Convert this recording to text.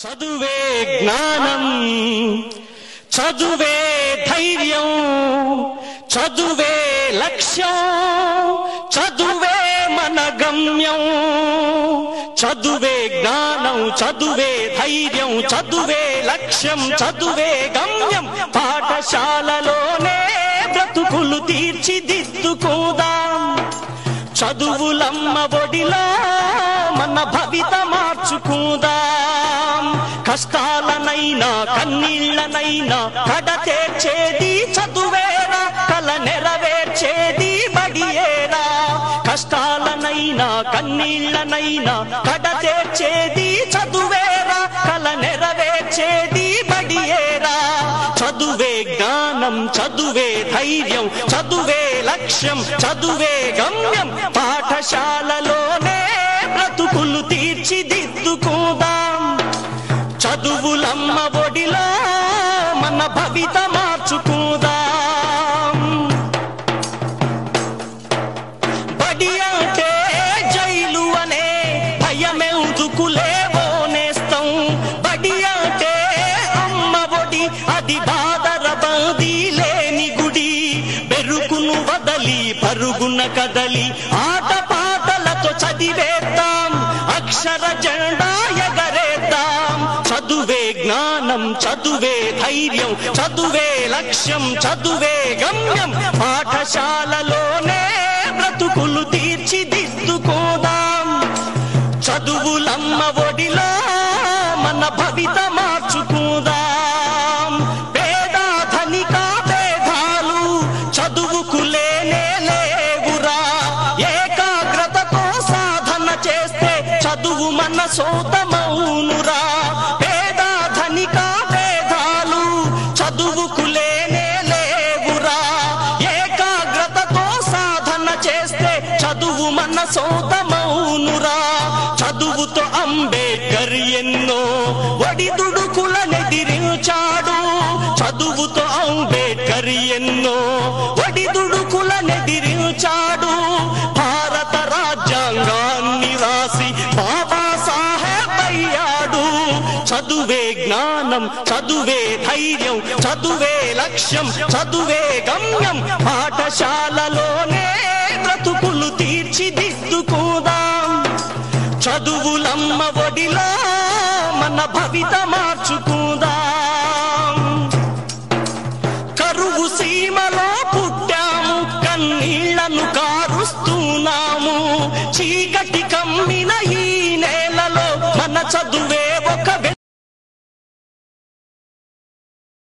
చదువే జ్ఞానం, చదువే ధైర్యం, చదువే లక్ష్యం, చదువే మన గమ్యం. చదువే జ్ఞానం, చదువే ధైర్యం, చదువే లక్ష్యం, చదువే గమ్యం. పాఠశాలలోనే బ్రతుకులు తీర్చిదిద్దుకుందాం. చదువులమ్మ ఒడిలో మన భవిత మార్చుకుందాం. కష్టాలనైనా కన్నీళ్లనైనా కడతేర్చేది చదువేరా, కల నెరవేర్చేది బడియేరా. కష్టాలనైనా కన్నీళ్లనైనా కడతేర్చేది చదువేరా, కల నెరవేర్చేది బడియేరా. చదువే జ్ఞానం, చదువే ధైర్యం, చదువే లక్ష్యం, చదువే గమ్యం. పాఠశాలలోనే బ్రతుకులు తీర్చిదిద్దుకుందాం. చదువులమ్మ ఒడిలో మన భవిత మార్చుకుందాం. బడి అంటే జైలు అనే భయమెందుకులేవో నేస్తం. బడి అంటే అమ్మ ఒడి, అది బాదర బందీ లేని గుడి. బెరుకును వదలి పరుగున కదలి ఆట పాటలతో చదివేద్దాం. అక్షర జెండా ఎగరేద్దాం. చదువే జ్ఞానం, చదువే ధైర్యం, చదువే లక్ష్యం, చదువే గమ్యం. పాఠశాలలోనే బ్రతుకులు తీర్చిదిద్దుకోదాం. చదువులమ్మ ఒడిలో మన భవిత మార్చుకుందాం. పేద ధనిక భేదాలు చదువుకు లేనే లేవురా. ఏకాగ్రతతో సాధన చేస్తే చదువు మన సొంతమౌనురా. పేద ధనిక భేదాలు చదువుకు లేనే లేవురా. ఏకాగ్రతతో సాధన చేస్తే చదువు మన సొంతమౌనురా. చదువుతో అంబేద్కర్ ఎన్నో ఒడిదుడుకులనెదిరించాడు. చదువుతో అంబేద్కర్ ఎన్నో ఒడిదుడుకులనెదిరించాడు. భారత రాజ్యాంగాన్ని రాసి బాబాసాహెబ్ అయ్యాడు. చదువే జ్ఞానం, చదువే ధైర్యం, చదువే లక్ష్యం, చదువే గమ్యం. పాఠశాలలోనే బ్రతుకులు తీర్చిదిద్దుకుందాం. చదువులమ్మ ఒడిలో మన భవిత మార్చుకు